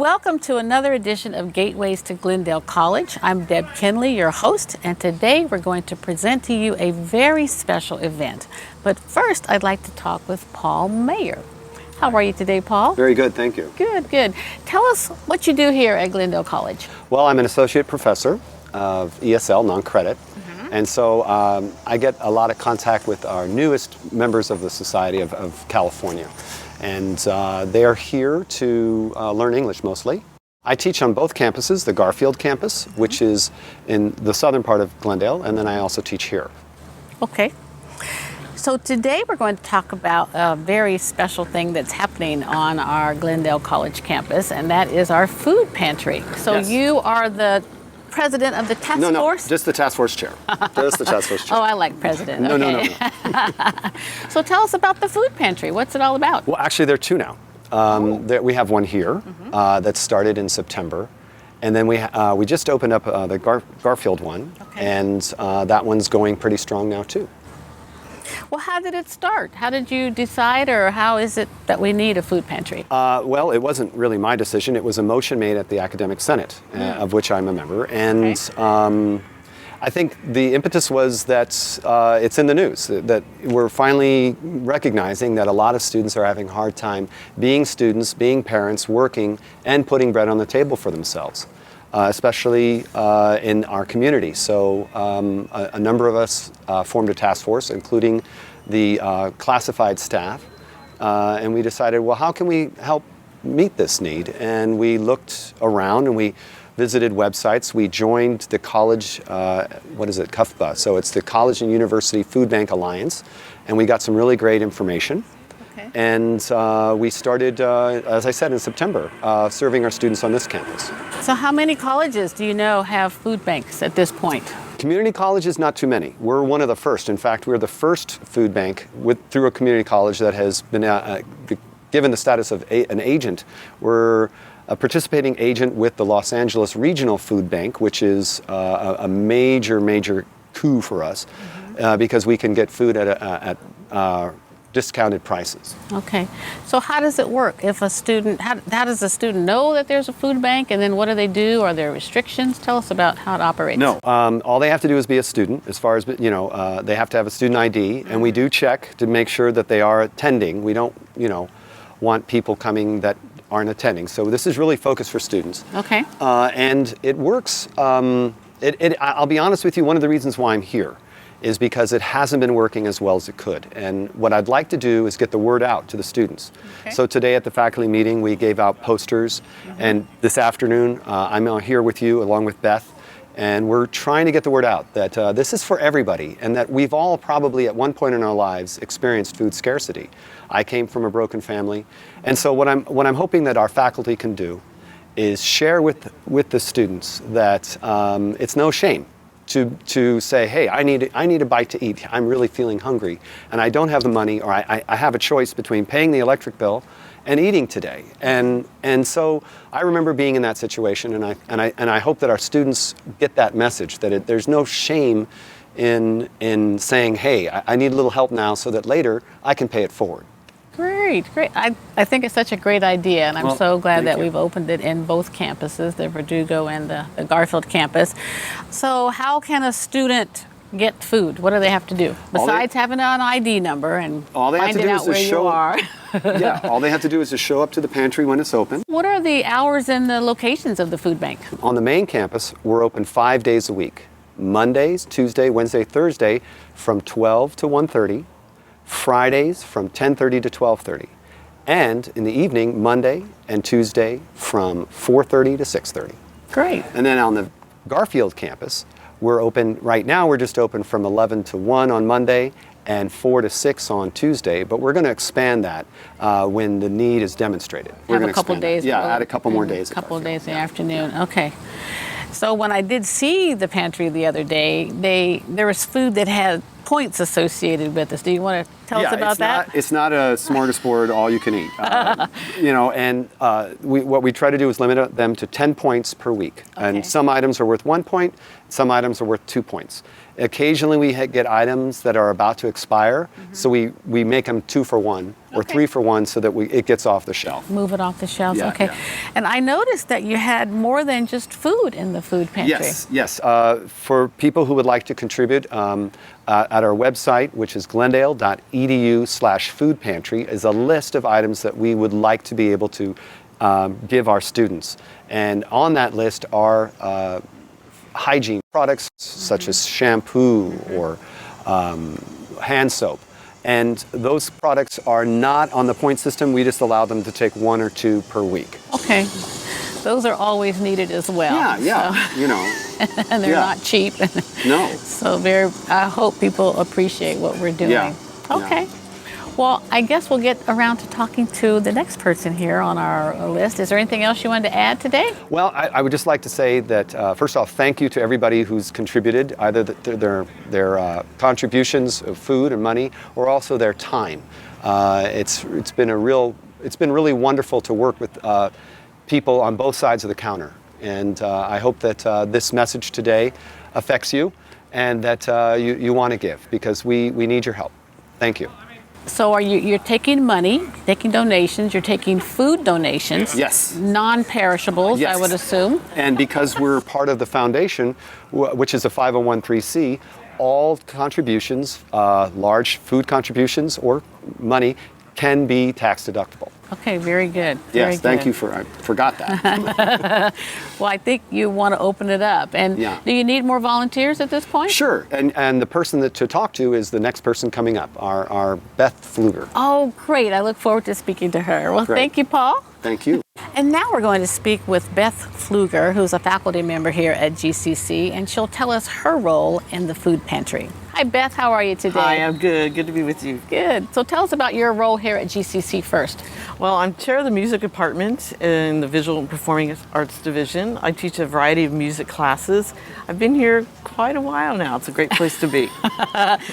Welcome to another edition of Gateways to Glendale College. I'm Deb Kinley, your host, and today we're going to present to you a very special event. But first, I'd like to talk with Paul Mayer. How are you today, Paul? Very good, thank you. Good, good. Tell us what you do here at Glendale College. Well, I'm an associate professor of ESL, non-credit, and so I get a lot of contact with our newest members of the Society of California. And they are here to learn English mostly. I teach on both campuses, the Garfield campus, which is in the southern part of Glendale, and then I also teach here. Okay. So today we're going to talk about a very special thing that's happening on our Glendale College campus, and that is our food pantry. So Yes. You are the president of the task force? No, just the task force chair. Just the task force chair. Oh, I like president. No, okay. no. So tell us about the food pantry. What's it all about? Well, actually, there are two now. We have one here that started in September. And then we just opened up the Garfield one. Okay. And that one's going pretty strong now, too. Well, how did it start? How did you decide, or how is it that we need a food pantry? Well, it wasn't really my decision. It was a motion made at the Academic Senate, of which I'm a member. And I think the impetus was that it's in the news, that we're finally recognizing that a lot of students are having a hard time being students, being parents, working, and putting bread on the table for themselves. Especially in our community. So a number of us formed a task force, including the classified staff, and we decided, well, how can we help meet this need? And we looked around and we visited websites. We joined the college, CUFBA, so it's the College and University Food Bank Alliance, and we got some really great information. And we started, as I said, in September, serving our students on this campus. So how many colleges do you know have food banks at this point? Community colleges, not too many. We're one of the first. In fact, we're the first food bank through a community college that has been given the status of an agent. We're a participating agent with the Los Angeles Regional Food Bank, which is a major coup for us because we can get food at discounted prices. Okay. So how does it work? If a student, how does a student know that there's a food bank, and then what do they do? Are there restrictions? Tell us about how it operates. No. All they have to do is be a student. As far as, they have to have a student ID, and we do check to make sure that they are attending. We don't, want people coming that aren't attending. So this is really focused for students. Okay. And it works. I'll be honest with you, one of the reasons why I'm here is because it hasn't been working as well as it could. And what I'd like to do is get the word out to the students. Okay. So today at the faculty meeting, we gave out posters. And this afternoon, I'm here with you along with Beth. And we're trying to get the word out that this is for everybody, and that we've all probably at one point in our lives experienced food scarcity. I came from a broken family. And so what I'm hoping that our faculty can do is share with the students that it's no shame to say, hey, I need a bite to eat. I'm really feeling hungry, and I don't have the money, or I have a choice between paying the electric bill and eating today. And so I remember being in that situation, and I hope that our students get that message, that there's no shame in saying, hey, I need a little help now so that later I can pay it forward. Great. I think it's such a great idea, and I'm so glad that we've opened it in both campuses, the Verdugo and the Garfield campus. So how can a student get food? What do they have to do? Besides having an ID number and finding out where you are. Yeah, all they have to do is just show up to the pantry when it's open. What are the hours and the locations of the food bank? On the main campus, we're open 5 days a week. Mondays, Tuesday, Wednesday, Thursday from 12 to 1:30. Fridays from 10:30 to 12:30, and in the evening, Monday and Tuesday from 4:30 to 6:30. Great. And then on the Garfield campus, we're open, right now we're just open from 11 to 1 on Monday and 4 to 6 on Tuesday, but we're going to expand that when the need is demonstrated. Have a couple days. Yeah, add a couple more days. A couple of days in the afternoon. Okay. So when I did see the pantry the other day, there was food that had points associated with this. Do you want to Tell us about that. It's not a smorgasbord, all you can eat. What we try to do is limit them to 10 points per week. Okay. And some items are worth 1 point, some items are worth 2 points. Occasionally we get items that are about to expire, so we make them 2 for 1 or 3 for 1 so that it gets off the shelf. Move it off the shelves, Yeah, okay. yeah. And I noticed that you had more than just food in the food pantry. Yes. For people who would like to contribute, at our website, which is glendale.edu/food pantry, is a list of items that we would like to be able to give our students. And on that list are hygiene products such as shampoo or hand soap. And those products are not on the point system. We just allow them to take 1 or 2 per week. Okay. Those are always needed as well. Yeah. And they're not cheap. No. So I hope people appreciate what we're doing. Yeah. Okay. Well, I guess we'll get around to talking to the next person here on our list. Is there anything else you wanted to add today? Well, I would just like to say that, first off, thank you to everybody who's contributed, either their contributions of food and money, or also their time. It's been really wonderful to work with people on both sides of the counter. And I hope that this message today affects you and that you want to give, because we need your help. Thank you. So you're taking money, taking donations, you're taking food donations. Yes. Non-perishables, Yes. I would assume. And because we're part of the foundation, which is a 501(c), all contributions, large food contributions or money, can be tax deductible. Okay, very good. Yes, thank you I forgot that. Well, I think you want to open it up. And do you need more volunteers at this point? Sure, and the person to talk to is the next person coming up, our Beth Floerger. Oh, great. I look forward to speaking to her. Well, Great. Thank you, Paul. Thank you. And now we're going to speak with Beth Floerger, who's a faculty member here at GCC, and she'll tell us her role in the food pantry. Hi, Beth. How are you today? Hi, I'm good. Good to be with you. Good. So tell us about your role here at GCC first. Well, I'm chair of the music department in the Visual and Performing Arts Division. I teach a variety of music classes. I've been here quite a while now. It's a great place to be.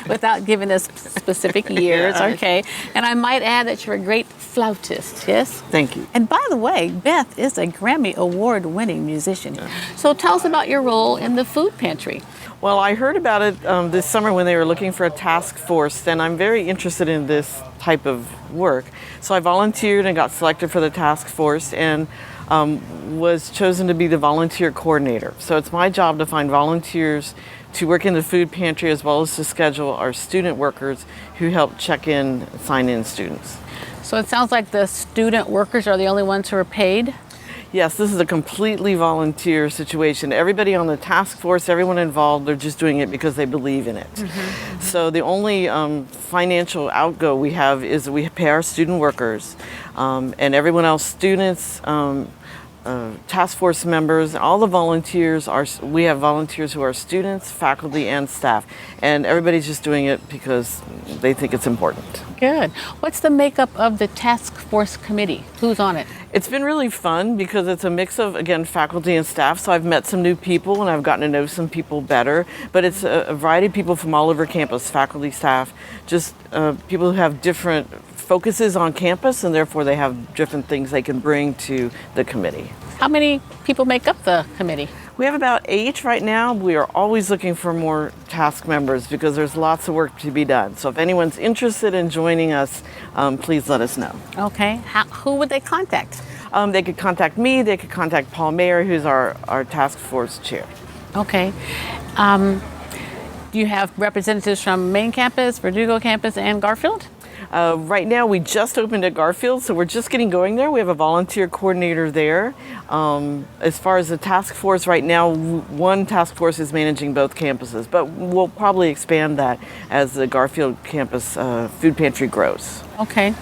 Without giving us specific years, okay. And I might add that you're a great flautist, yes? Thank you. And by the way, Beth is a Grammy Award-winning musician. So tell us about your role in the food pantry. Well, I heard about it this summer when they were looking for a task force, and I'm very interested in this type of work. So I volunteered and got selected for the task force and was chosen to be the volunteer coordinator. So it's my job to find volunteers to work in the food pantry, as well as to schedule our student workers who help check in, sign in students. So it sounds like the student workers are the only ones who are paid? Yes, this is a completely volunteer situation. Everybody on the task force, everyone involved, they're just doing it because they believe in it. So the only financial outgo we have is that we pay our student workers, and everyone else, students, task force members, all the volunteers we have volunteers who are students, faculty, and staff. And everybody's just doing it because they think it's important. Good. What's the makeup of the task force committee? Who's on it? It's been really fun because it's a mix of, again, faculty and staff. So I've met some new people and I've gotten to know some people better. But it's a variety of people from all over campus, faculty, staff, just people who have different focuses on campus, and therefore they have different things they can bring to the committee. How many people make up the committee? We have about 8 right now. We are always looking for more task members because there's lots of work to be done. So if anyone's interested in joining us, please let us know. Okay. Who would they contact? They could contact me. They could contact Paul Mayer, who's our task force chair. Okay. Do you have representatives from main campus, Verdugo campus, and Garfield? Right now, we just opened at Garfield, so we're just getting going there. We have a volunteer coordinator there. As far as the task force, right now, one task force is managing both campuses, but we'll probably expand that as the Garfield campus food pantry grows. Okay.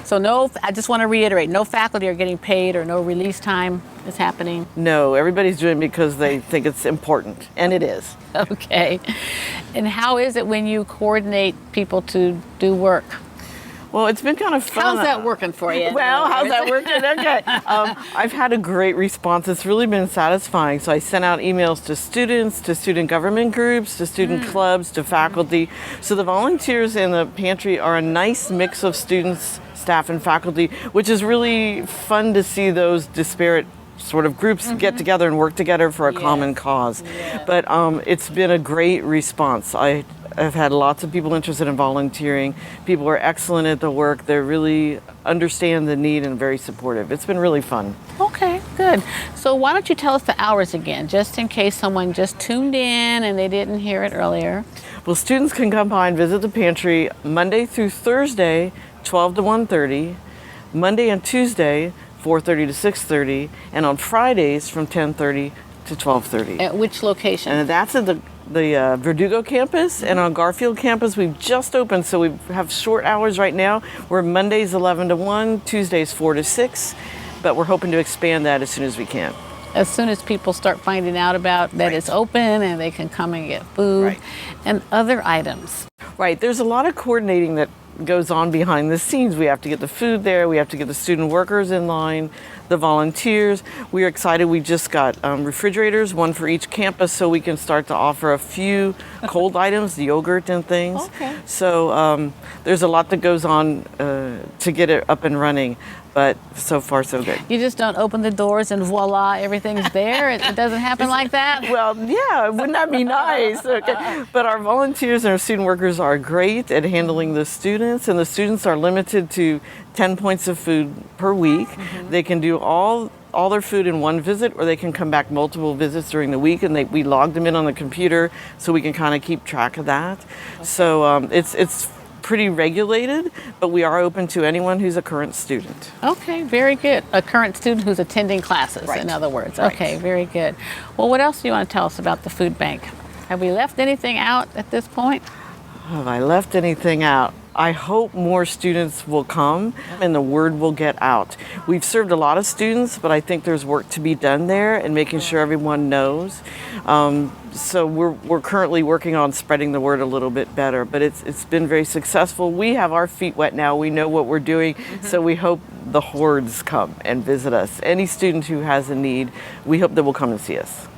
So I just want to reiterate, no faculty are getting paid or no release time is happening? No, everybody's doing it because they think it's important, and it is. Okay. And how is it when you coordinate people to do work? Well, it's been kind of fun. How's that working for you? Well, how's that working? Okay. I've had a great response. It's really been satisfying. So I sent out emails to students, to student government groups, to student clubs, to faculty. So the volunteers in the pantry are a nice mix of students, staff, and faculty, which is really fun to see those disparate sort of groups get together and work together for a common cause. But it's been a great response. I've had lots of people interested in volunteering. People are excellent at the work. They really understand the need and very supportive. It's been really fun. Okay, good. So why don't you tell us the hours again, just in case someone just tuned in and they didn't hear it earlier. Well, students can come by and visit the pantry Monday through Thursday, 12 to 1:30, Monday and Tuesday, 4:30 to 6:30, and on Fridays from 10:30 to 12:30. At which location? And that's at the Verdugo campus, and on Garfield campus we've just opened, so we have short hours right now. We're Mondays 11 to 1, Tuesdays 4 to 6, but we're hoping to expand that as soon as we can. As soon as people start finding out about that it's open and they can come and get food and other items. Right, there's a lot of coordinating that goes on behind the scenes. We have to get the food there, we have to get the student workers in line, the volunteers. We are excited. We just got refrigerators, one for each campus, so we can start to offer a few cold items, yogurt and things. Okay. So there's a lot that goes on to get it up and running, but so far so good. You just don't open the doors and voila, everything's there? It doesn't happen like that? Well, yeah, wouldn't that be nice? Okay. But our volunteers and our student workers are great at handling the students, and the students are limited to 10 points of food per week. They can do all their food in one visit, or they can come back multiple visits during the week, and we log them in on the computer so we can kind of keep track of that. So it's pretty regulated, but we are open to anyone who's a current student. Okay, very good. A current student who's attending classes, in other words. Okay, very good. Well, what else do you want to tell us about the food bank? Have we left anything out at this point? Have I left anything out? I hope more students will come and the word will get out. We've served a lot of students, but I think there's work to be done there and making sure everyone knows. So we're currently working on spreading the word a little bit better, but it's been very successful. We have our feet wet now. We know what we're doing, so we hope the hordes come and visit us. Any student who has a need, we hope they will come and see us.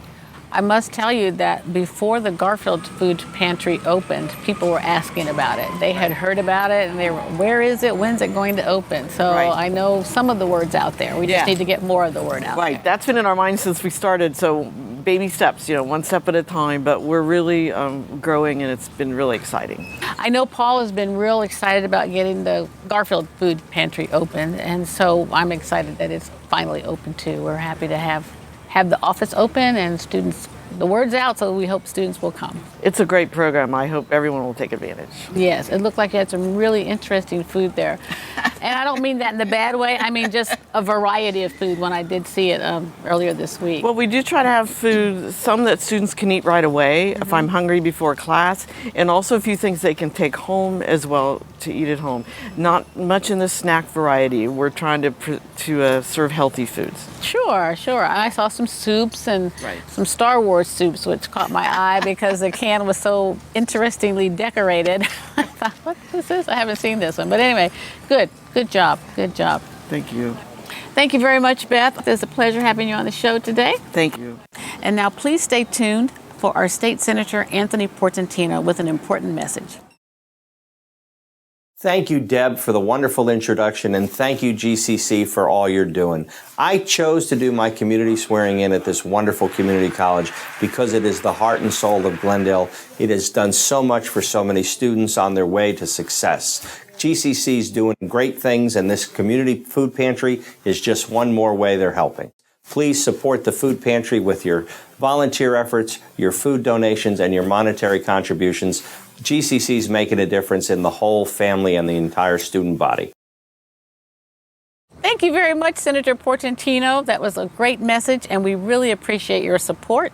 I must tell you that before the Garfield Food Pantry opened, people were asking about it. They had heard about it and they were, where is it? When's it going to open? So I know some of the word's out there. We just need to get more of the word out there. Right, that's been in our minds since we started. So baby steps, one step at a time, but we're really growing and it's been really exciting. I know Paul has been real excited about getting the Garfield Food Pantry open, and so I'm excited that it's finally open too. We're happy to have the office open and students, the word's out, so we hope students will come. It's a great program. I hope everyone will take advantage. Yes, it looked like you had some really interesting food there. And I don't mean that in the bad way. I mean just a variety of food when I did see it earlier this week. Well, we do try to have food, some that students can eat right away if I'm hungry before class, and also a few things they can take home as well to eat at home. Not much in the snack variety. We're trying to serve healthy foods. Sure. I saw some soups and some Star Wars soups, which caught my eye because the can was so interestingly decorated. I thought, what is this? I haven't seen this one. But anyway, good job. Thank you. Thank you very much, Beth. It's a pleasure having you on the show today. Thank you. And now please stay tuned for our State Senator Anthony Portantino with an important message. Thank you, Deb, for the wonderful introduction, and thank you, GCC, for all you're doing. I chose to do my community swearing in at this wonderful community college because it is the heart and soul of Glendale. It has done so much for so many students on their way to success. GCC is doing great things, and this community food pantry is just one more way they're helping. Please support the food pantry with your volunteer efforts, your food donations, and your monetary contributions. GCC is making a difference in the whole family and the entire student body. Thank you very much, Senator Portantino. That was a great message, and we really appreciate your support.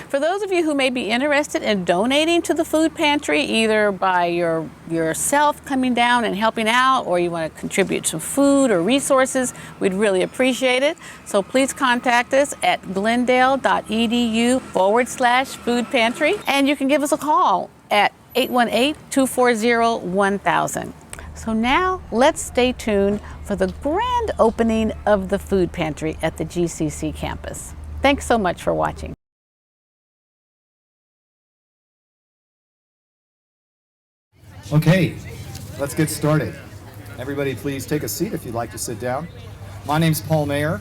For those of you who may be interested in donating to the food pantry, either by yourself coming down and helping out, or you want to contribute some food or resources, we'd really appreciate it. So please contact us at glendale.edu/food pantry, and you can give us a call at 818-240-1000. So now let's stay tuned for the grand opening of the food pantry at the GCC campus. Thanks so much for watching. Okay, let's get started. Everybody please take a seat if you'd like to sit down. My name's Paul Mayer,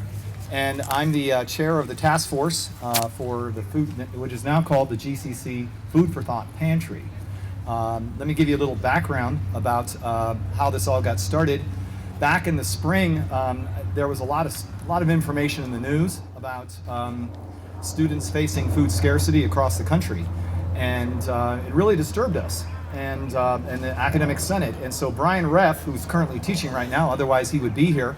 and I'm the chair of the task force for the food, which is now called the GCC Food for Thought Pantry. Let me give you a little background about how this all got started. Back in the spring, there was a lot of information in the news about students facing food scarcity across the country, and it really disturbed us and the Academic Senate. And so Brian Reff, who's currently teaching right now, otherwise he would be here,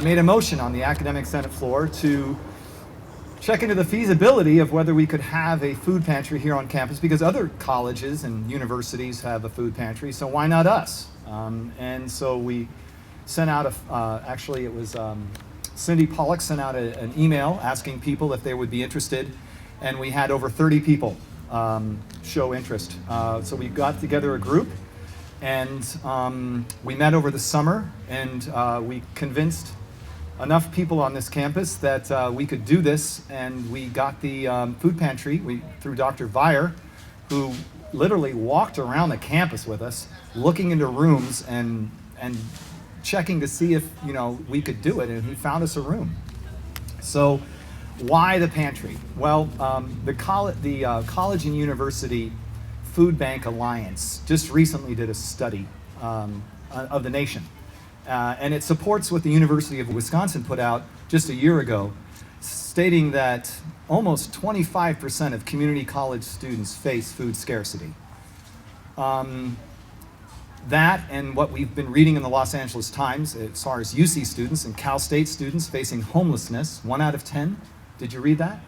made a motion on the Academic Senate floor to check into the feasibility of whether we could have a food pantry here on campus, because other colleges and universities have a food pantry, so why not us? And so we sent out actually it was Cindy Pollock sent out an email asking people if they would be interested, and we had over 30 people show interest. So we got together a group, and we met over the summer, and we convinced enough people on this campus that we could do this, and we got the food pantry through Dr. Vire, who literally walked around the campus with us, looking into rooms and checking to see if we could do it, and he found us a room. So why the pantry? Well, the College and University Food Bank Alliance just recently did a study of the nation. And it supports what the University of Wisconsin put out just a year ago, stating that almost 25% of community college students face food scarcity. That and what we've been reading in the Los Angeles Times as far as UC students and Cal State students facing homelessness, 1 out of 10. Did you read that?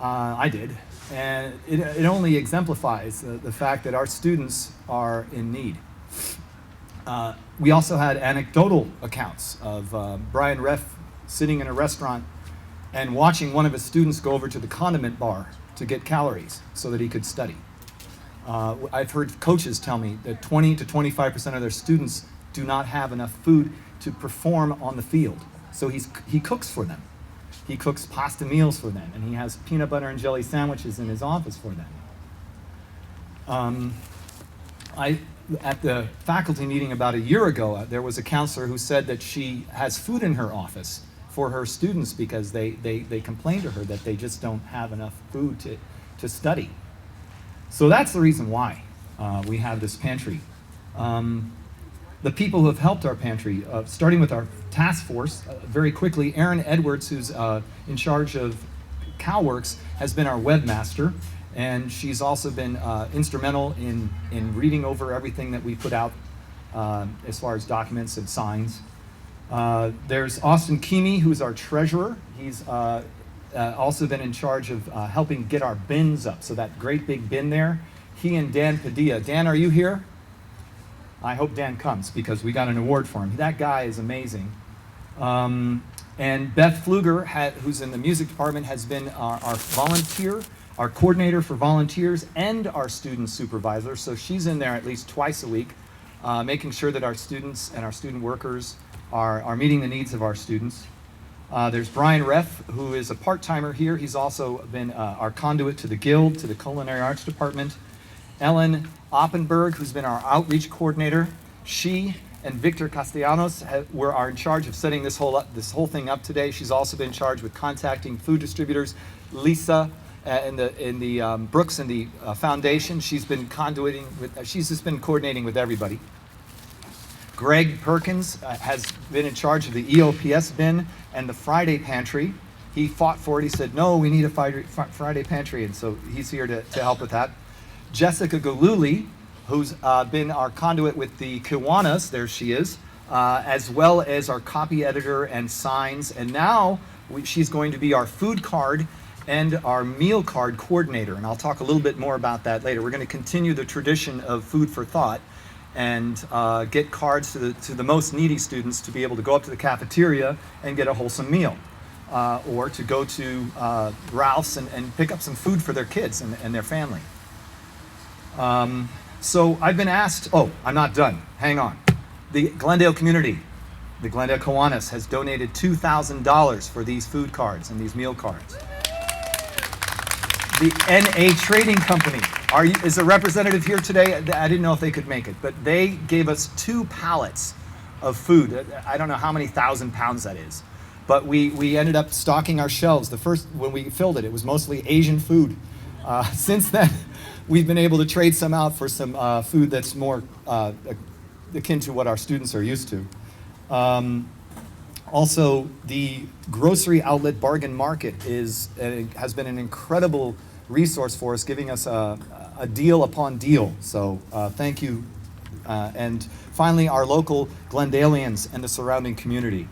I did. And it only exemplifies the fact that our students are in need. We also had anecdotal accounts of Brian Reff sitting in a restaurant and watching one of his students go over to the condiment bar to get calories so that he could study. I've heard coaches tell me that 20 to 25% of their students do not have enough food to perform on the field. So he cooks for them. He cooks pasta meals for them, and he has peanut butter and jelly sandwiches in his office for them. At the faculty meeting about a year ago, there was a counselor who said that she has food in her office for her students because they complain to her that they just don't have enough food to study. So that's the reason why we have this pantry. The people who have helped our pantry, starting with our task force, very quickly, Erin Edwards, who's in charge of CalWorks, has been our webmaster. And she's also been instrumental in reading over everything that we put out as far as documents and signs. There's Austin Keamy, who's our treasurer. He's also been in charge of helping get our bins up. So that great big bin there, he and Dan Padilla. Dan, are you here? I hope Dan comes because we got an award for him. That guy is amazing. And Beth Floerger, who's in the music department, has been our volunteer, our coordinator for volunteers, and our student supervisor. So she's in there at least twice a week, making sure that our students and our student workers are meeting the needs of our students. There's Brian Reff, who is a part-timer here. He's also been our conduit to the Guild, to the Culinary Arts Department. Ellen Oppenberg, who's been our outreach coordinator. She and Victor Castellanos are in charge of setting this whole thing up today. She's also been in charge with contacting food distributors. Lisa in the Brooks and the Foundation, she's been she's just been coordinating with everybody. Greg Perkins has been in charge of the EOPS bin and the Friday pantry. He fought for it. He said, no, we need a Friday pantry, and so he's here to help with that. Jessica Galuli, who's been our conduit with the Kiwanis, there she is, as well as our copy editor and signs, and now she's going to be our food card and our meal card coordinator, and I'll talk a little bit more about that later. We're going to continue the tradition of food for thought and get cards to the most needy students to be able to go up to the cafeteria and get a wholesome meal, or to go to Ralph's and pick up some food for their kids and their family. So I've been asked, oh, I'm not done, hang on. The Glendale community, the Glendale Kiwanis, has donated $2,000 for these food cards and these meal cards. The NA Trading Company is a representative here today. I didn't know if they could make it, but they gave us 2 pallets of food. I don't know how many thousand pounds that is, but we ended up stocking our shelves. When we filled it, it was mostly Asian food. Since then, we've been able to trade some out for some food that's more akin to what our students are used to. Also, the grocery outlet bargain market has been an incredible resource for us, giving us a deal upon deal. So thank you. And finally, our local Glendalians and the surrounding community.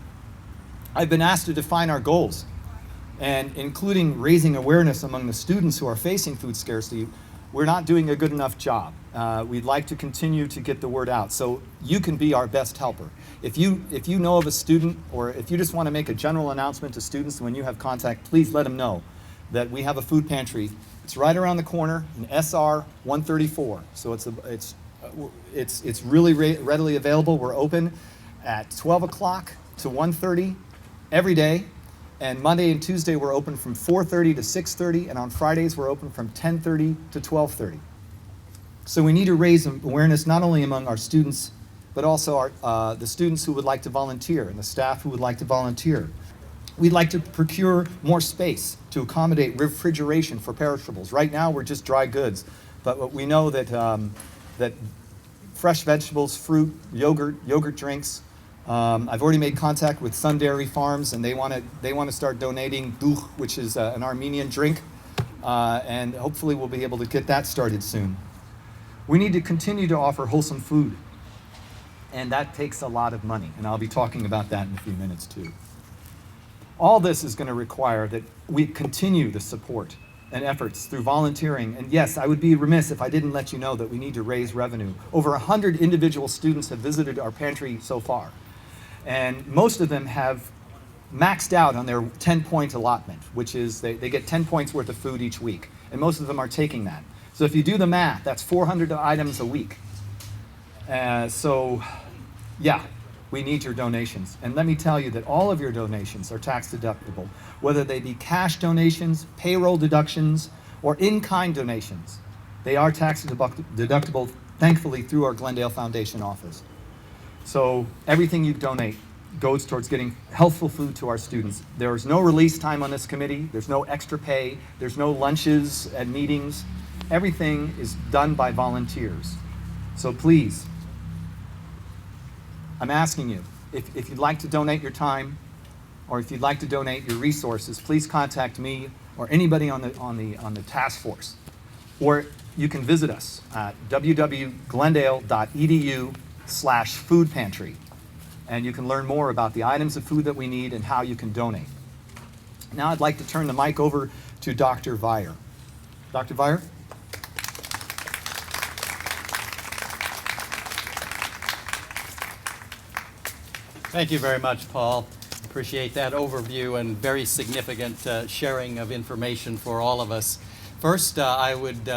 I've been asked to define our goals, and including raising awareness among the students who are facing food scarcity. We're not doing a good enough job. We'd like to continue to get the word out, so you can be our best helper. If you know of a student, or if you just want to make a general announcement to students when you have contact, please let them know that we have a food pantry. It's right around the corner in SR 134. So it's really readily available. We're open at 12 o'clock to 1:30 every day. And Monday and Tuesday, we're open from 4:30 to 6:30, and on Fridays, we're open from 10:30 to 12:30. So we need to raise awareness not only among our students, but also the students who would like to volunteer and the staff who would like to volunteer. We'd like to procure more space to accommodate refrigeration for perishables. Right now, we're just dry goods, but we know that that fresh vegetables, fruit, yogurt drinks. I've already made contact with Sun Dairy Farms, and they want to start donating duh, which is an Armenian drink, and hopefully we'll be able to get that started soon. We need to continue to offer wholesome food, and that takes a lot of money, and I'll be talking about that in a few minutes too. All this is going to require that we continue the support and efforts through volunteering. And yes, I would be remiss if I didn't let you know that we need to raise revenue. Over 100 individual students have visited our pantry so far, and most of them have maxed out on their 10-point allotment, which is they get 10 points worth of food each week, and most of them are taking that. So if you do the math, that's 400 items a week. So yeah, we need your donations. And let me tell you that all of your donations are tax deductible, whether they be cash donations, payroll deductions, or in-kind donations. They are tax deductible, thankfully, through our Glendale Foundation office. So everything you donate goes towards getting healthful food to our students. There is no release time on this committee. There's no extra pay. There's no lunches at meetings. Everything is done by volunteers. So please, I'm asking you, if you'd like to donate your time, or if you'd like to donate your resources, please contact me or anybody on the task force. Or you can visit us at www.glendale.edu/food pantry, and you can learn more about the items of food that we need and how you can donate. Now I'd like to turn the mic over to Dr. Veier. Dr. Veier? Thank you very much, Paul. Appreciate that overview and very significant sharing of information for all of us. First, I would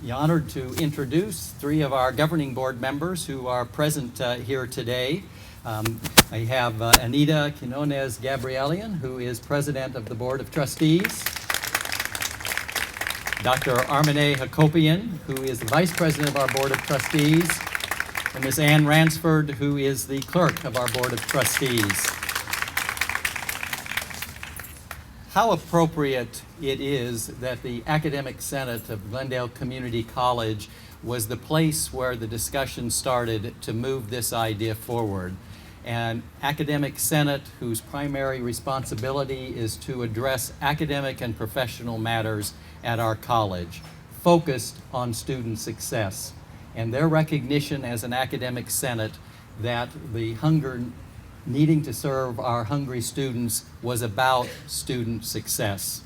be honored to introduce 3 of our governing board members who are present here today. I have Anita Quinones Gabrielian, who is president of the Board of Trustees. Dr. Armine Hakopian, who is the vice president of our Board of Trustees. And Ms. Ann Ransford, who is the clerk of our Board of Trustees. How appropriate it is that the Academic Senate of Glendale Community College was the place where the discussion started to move this idea forward. An Academic Senate whose primary responsibility is to address academic and professional matters at our college, focused on student success. And their recognition as an academic senate that the hunger needing to serve our hungry students was about student success.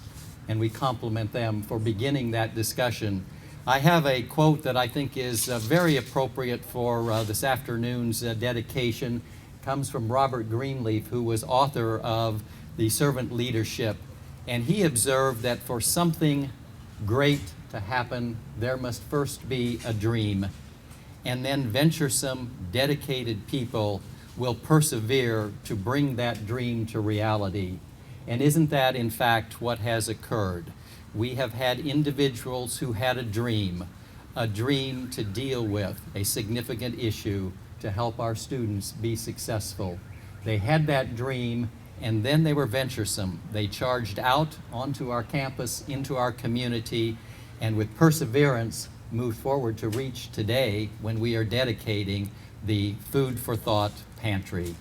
And we compliment them for beginning that discussion. I have a quote that I think is very appropriate for this afternoon's dedication. It comes from Robert Greenleaf, who was author of The Servant Leadership. And he observed that for something great to happen, there must first be a dream. and then venturesome, dedicated people will persevere to bring that dream to reality. And isn't that, in fact, what has occurred? We have had individuals who had a dream to deal with a significant issue to help our students be successful. They had that dream, and then they were venturesome. They charged out onto our campus, into our community, and with perseverance moved forward to reach today when we are dedicating the Food for Thought Pantry.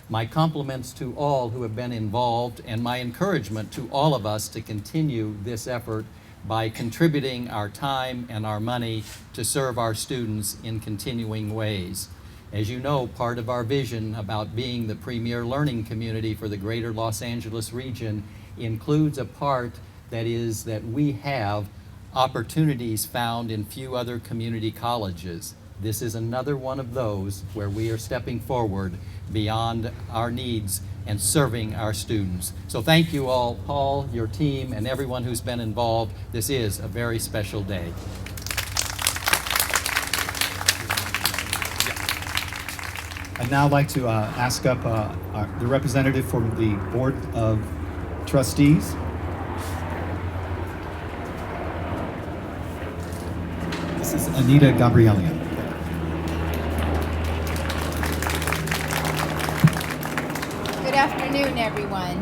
My compliments to all who have been involved, and my encouragement to all of us to continue this effort by contributing our time and our money to serve our students in continuing ways. As you know, part of our vision about being the premier learning community for the greater Los Angeles region includes a part that is that we have opportunities found in few other community colleges. This is another one of those where we are stepping forward beyond our needs and serving our students. So thank you all, Paul, your team, and everyone who's been involved. This is a very special day. I'd now like to ask up the representative from the Board of Trustees. This is Anita Gabrielian. Good afternoon, everyone.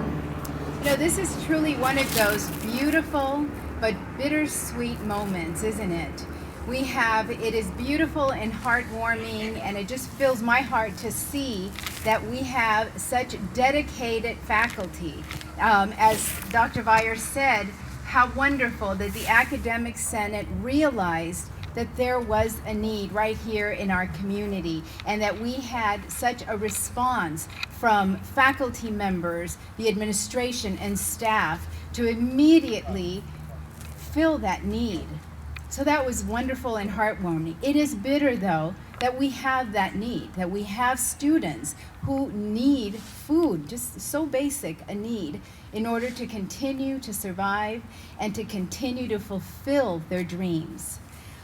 You know, this is truly one of those beautiful but bittersweet moments, isn't it? It is beautiful and heartwarming, and it just fills my heart to see that we have such dedicated faculty. As Dr. Vyer said, how wonderful that the Academic Senate realized that there was a need right here in our community, and that we had such a response from faculty members, the administration, and staff to immediately fill that need. So that was wonderful and heartwarming. It is bitter, though, that we have that need, that we have students who need food, just so basic a need, in order to continue to survive and to continue to fulfill their dreams.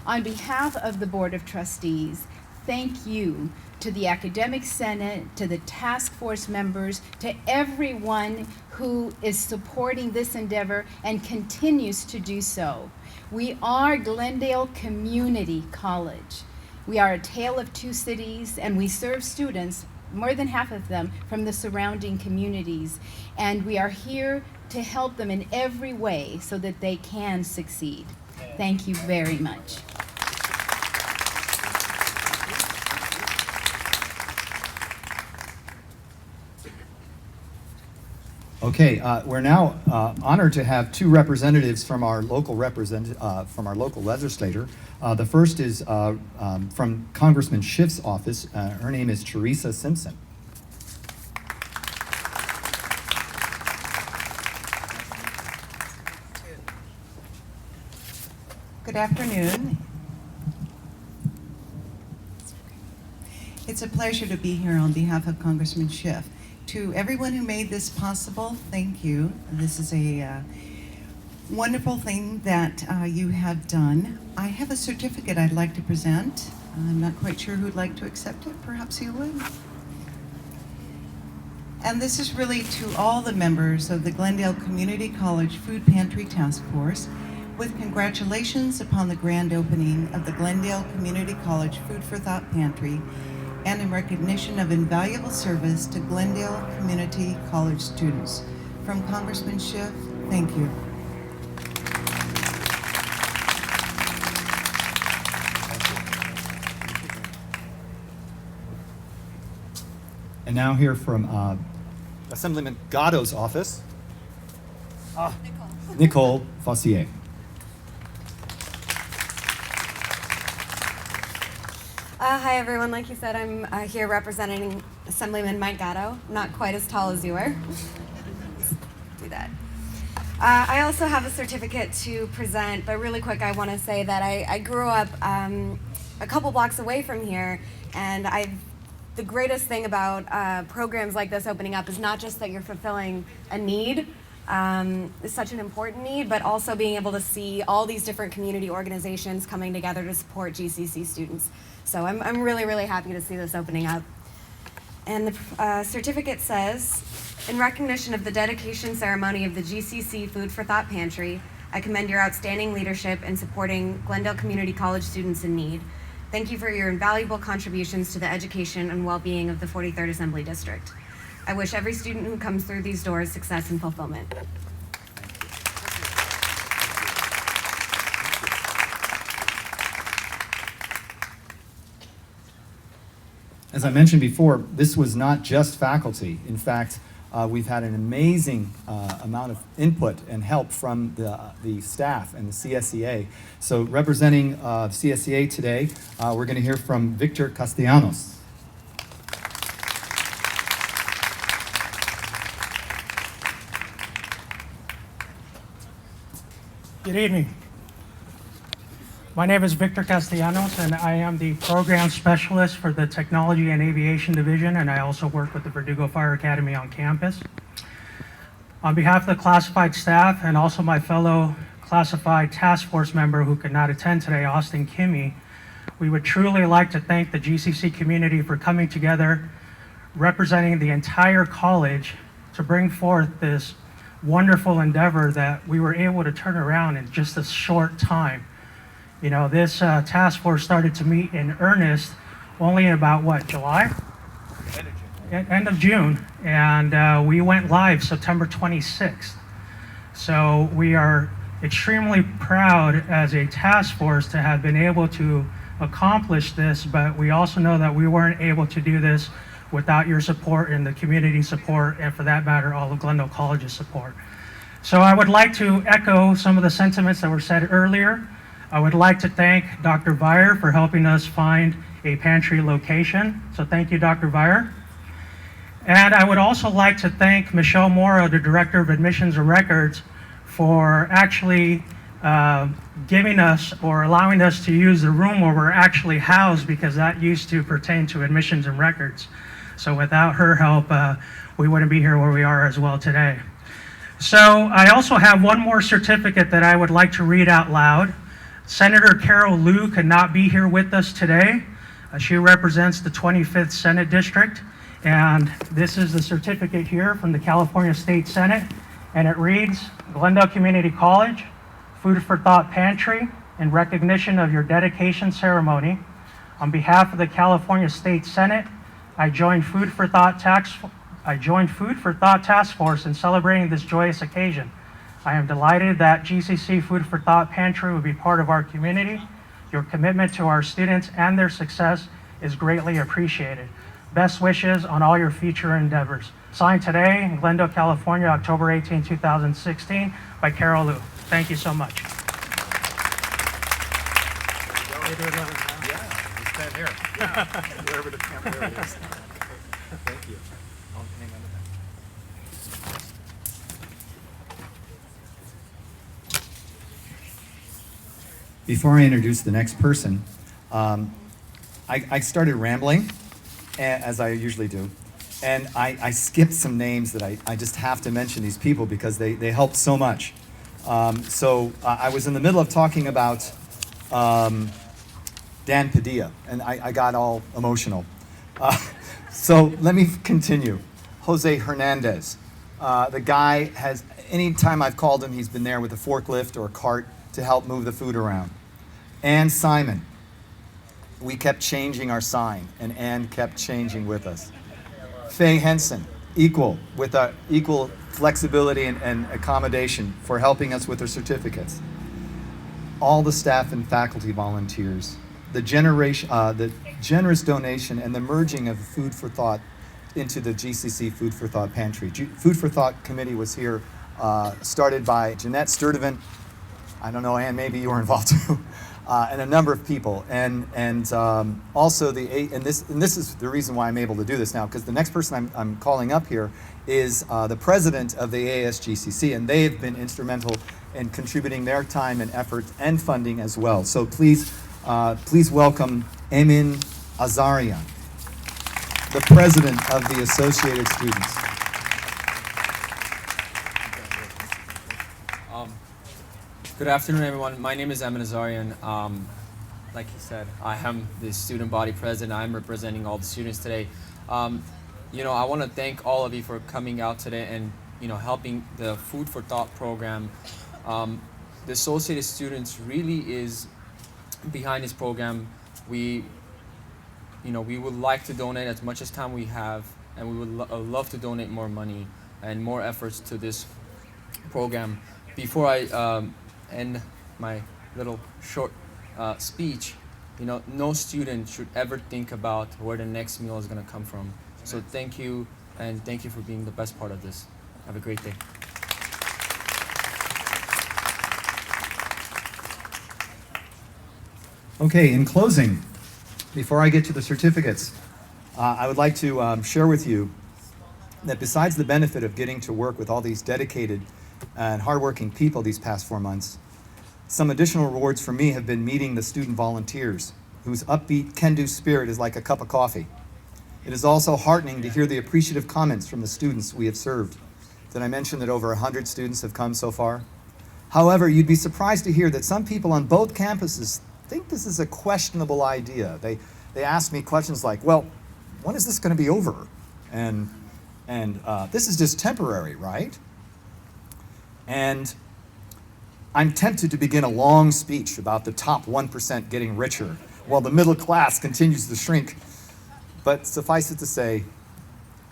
On behalf of the Board of Trustees, thank you to the Academic Senate, to the task force members, to everyone who is supporting this endeavor and continues to do so. We are Glendale Community College. We are a tale of two cities, and we serve students, more than half of them, from the surrounding communities. And we are here to help them in every way so that they can succeed. Thank you very much. Okay, we're now honored to have two representatives from our local legislator. The first is from Congressman Schiff's office. Her name is Teresa Simpson. Good afternoon. It's a pleasure to be here on behalf of Congressman Schiff. To everyone who made this possible, thank you. This is a wonderful thing that you have done. I have a certificate I'd like to present. I'm not quite sure who'd like to accept it. Perhaps you would. And this is really to all the members of the Glendale Community College Food Pantry Task Force, with congratulations upon the grand opening of the Glendale Community College Food for Thought Pantry, and in recognition of invaluable service to Glendale Community College students. From Congressman Schiff, thank you. And now here from Assemblyman Daddo's office, Nicole Fossier. Hi everyone, like you said, I'm here representing Assemblyman Mike Daddo. Not quite as tall as you are. Do that. I also have a certificate to present, but really quick I want to say that I grew up a couple blocks away from here, and the greatest thing about programs like this opening up is not just that you're fulfilling a need, is such an important need, but also being able to see all these different community organizations coming together to support GCC students. So I'm really, really happy to see this opening up. And the certificate says, in recognition of the dedication ceremony of the GCC Food for Thought Pantry, I commend your outstanding leadership in supporting Glendale Community College students in need. Thank you for your invaluable contributions to the education and well-being of the 43rd Assembly District. I wish every student who comes through these doors success and fulfillment. As I mentioned before, this was not just faculty. In fact, we've had an amazing amount of input and help from the staff and the CSEA. So representing the CSEA today, we're going to hear from Victor Castellanos. Good evening. My name is Victor Castellanos, and I am the program specialist for the Technology and Aviation Division, and I also work with the Verdugo Fire Academy on campus. On behalf of the classified staff and also my fellow classified task force member who could not attend today, Austin Kimmy, we would truly like to thank the GCC community for coming together, representing the entire college to bring forth this wonderful endeavor that we were able to turn around in just a short time. You know, this task force started to meet in earnest only in about, what, July? End of June. And we went live September 26th. So we are extremely proud as a task force to have been able to accomplish this, but we also know that we weren't able to do this without your support and the community support, and for that matter, all of Glendale College's support. So I would like to echo some of the sentiments that were said earlier. I would like to thank Dr. Vire for helping us find a pantry location. So thank you, Dr. Vire. And I would also like to thank Michelle Morrow, the Director of Admissions and Records, for actually giving us or allowing us to use the room where we're actually housed, because that used to pertain to admissions and records. So without her help, we wouldn't be here where we are as well today. So I also have one more certificate that I would like to read out loud. Senator Carol Liu could not be here with us today. She represents the 25th Senate District, and this is the certificate here from the California State Senate, and it reads, Glendale Community College, Food for Thought Pantry, in recognition of your dedication ceremony. On behalf of the California State Senate, I joined Food for Thought Task Force in celebrating this joyous occasion. I am delighted that GCC Food for Thought Pantry will be part of our community. Your commitment to our students and their success is greatly appreciated. Best wishes on all your future endeavors. Signed today in Glendale, California, October 18, 2016, by Carol Liu. Thank you so much. Wherever the camera is. Thank you. I'll hang on to that. Before I introduce the next person, I started rambling, as I usually do, and I skipped some names that I just have to mention these people because they helped so much. So I was in the middle of talking about Dan Padilla, and I got all emotional. So let me continue. Jose Hernandez. The guy has, anytime I've called him, he's been there with a forklift or a cart to help move the food around. Ann Simon. We kept changing our sign, and Ann kept changing with us. Faye Henson, equal flexibility and accommodation for helping us with our certificates. All the staff and faculty volunteers, the generous donation and the merging of Food for Thought into the GCC Food for Thought Pantry. Food for Thought Committee was here, started by Jeanette Sturdivant. I don't know, Ann, maybe you were involved too. And a number of people, and also this is the reason why I'm able to do this now, because the next person I'm calling up here is the president of the ASGCC, and they have been instrumental in contributing their time and effort and funding as well. So please welcome Emin Nazarian, the president of the Associated Students. Good afternoon, everyone. My name is Nazarian. Like he said, I am the student body president. I'm representing all the students today. You know, I want to thank all of you for coming out today and, you know, helping the Food for Thought program. The Associated Students really is behind this program. We would like to donate as much as time we have, and we would love to donate more money and more efforts to this program. Before I end my little short speech, you know, no student should ever think about where the next meal is going to come from. So thank you, and thank you for being the best part of this. Have a great day. Okay, in closing, before I get to the certificates, I would like to share with you that besides the benefit of getting to work with all these dedicated and hardworking people these past 4 months, some additional rewards for me have been meeting the student volunteers, whose upbeat can-do spirit is like a cup of coffee. It is also heartening to hear the appreciative comments from the students we have served. Did I mention that over 100 students have come so far? However, you'd be surprised to hear that some people on both campuses think this is a questionable idea. They ask me questions like, well, when is this going to be over? And this is just temporary, right? And I'm tempted to begin a long speech about the top 1% getting richer while the middle class continues to shrink. But suffice it to say,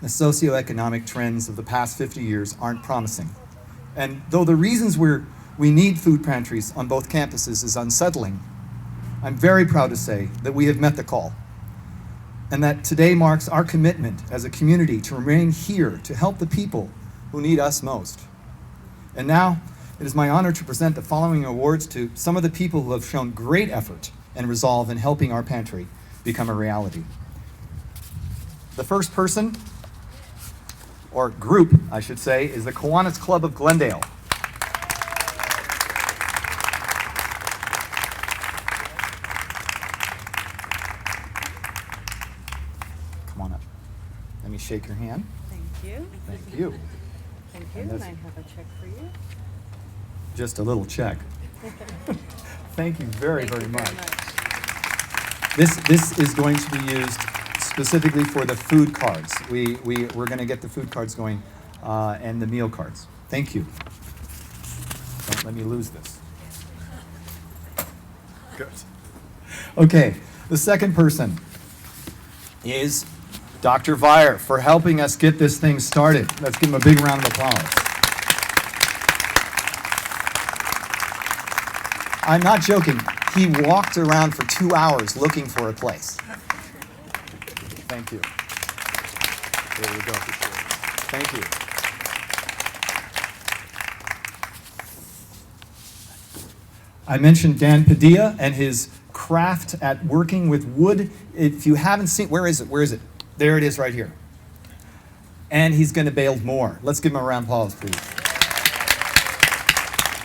the socioeconomic trends of the past 50 years aren't promising. And though the reasons we need food pantries on both campuses is unsettling, I'm very proud to say that we have met the call, and that today marks our commitment as a community to remain here to help the people who need us most. And now, it is my honor to present the following awards to some of the people who have shown great effort and resolve in helping our pantry become a reality. The first person, or group, I should say, is the Kiwanis Club of Glendale. Come on up. Let me shake your hand. Thank you. Thank you. Thank you, and I have a check for you. Just a little check. Thank you very, very much. This is going to be used specifically for the food cards. We're going to get the food cards going and the meal cards. Thank you. Don't let me lose this. Good. Okay, the second person is Dr. Vire for helping us get this thing started. Let's give him a big round of applause. I'm not joking. He walked around for 2 hours looking for a place. Thank you. There we go. Thank you. I mentioned Dan Padilla and his craft at working with wood. If you haven't seen, where is it? Where is it? There it is right here. And he's going to build more. Let's give him a round of applause, please.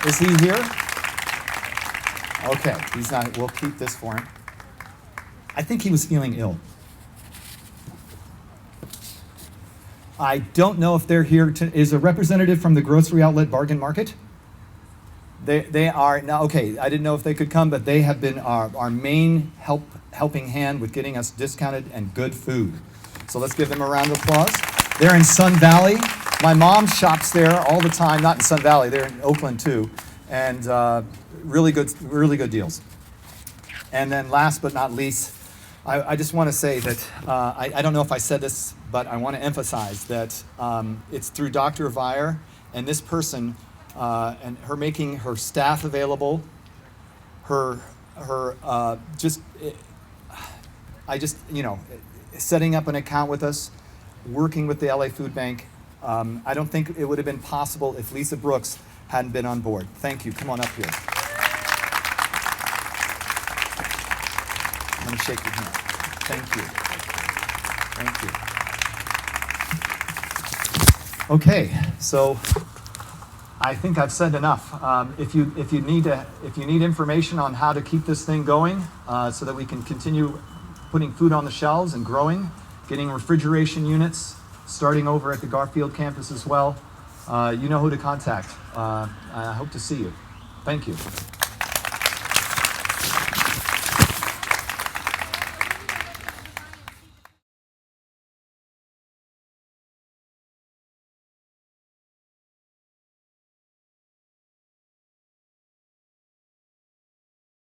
Is he here? Okay, he's not. We'll keep this for him. I think he was feeling ill. I don't know if they're here. Is a representative from the grocery outlet bargain market? They are now. Okay, I didn't know if they could come, but they have been our main helping hand with getting us discounted and good food. So let's give them a round of applause. They're in Sun Valley. My mom shops there all the time. Not in Sun Valley. They're in Oakland too, and really good deals. And then last but not least, I just want to say that I don't know if I said this, but I want to emphasize that it's through Dr. Vire and this person and her making her staff available, setting up an account with us, working with the LA Food Bank. I don't think it would have been possible if Lisa Brooks hadn't been on board. Thank you. Come on up here. Let me shake your hand. Thank you. Thank you. Okay, so I think I've said enough. If you need information on how to keep this thing going, so that we can continue putting food on the shelves and growing, getting refrigeration units, starting over at the Garfield campus as well, you know who to contact. I hope to see you. Thank you.